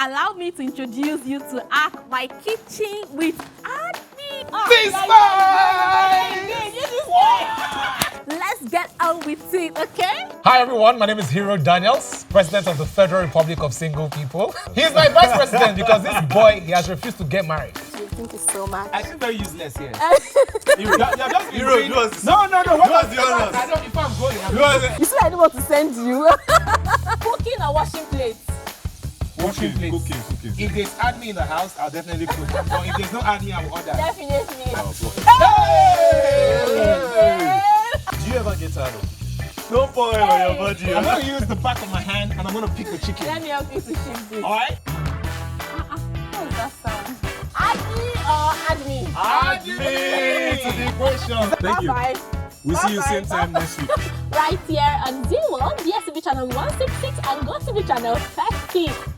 allow me to introduce you to Ask My Kitchen with Addme. Let's get on with it, okay? Hi everyone, my name is Hero Daniels, President of the Federal Republic of Single People. He's my vice president because this boy, he has refused to get married. Thank you so much. I feel very useless here. Hero, do us. No. What Do us the honors. I don't. If I'm going, You see, I don't want to send you. Cooking or washing plates? Washing plates. Cooking. If there's Addme in the house, I'll definitely cook. But if there's no Addme, I will order. Definitely. Do you ever get tired of? No point on your body. I'm gonna use the back of my hand and I'm gonna pick the chicken. Let me help you to shift this. Alright? How does that sound? Addme or Addme? Addme to the equation. Thank you. Bye-bye. We'll see you same time next week. Right here on Z1, DSTV channel 166 and GoTv channel 30.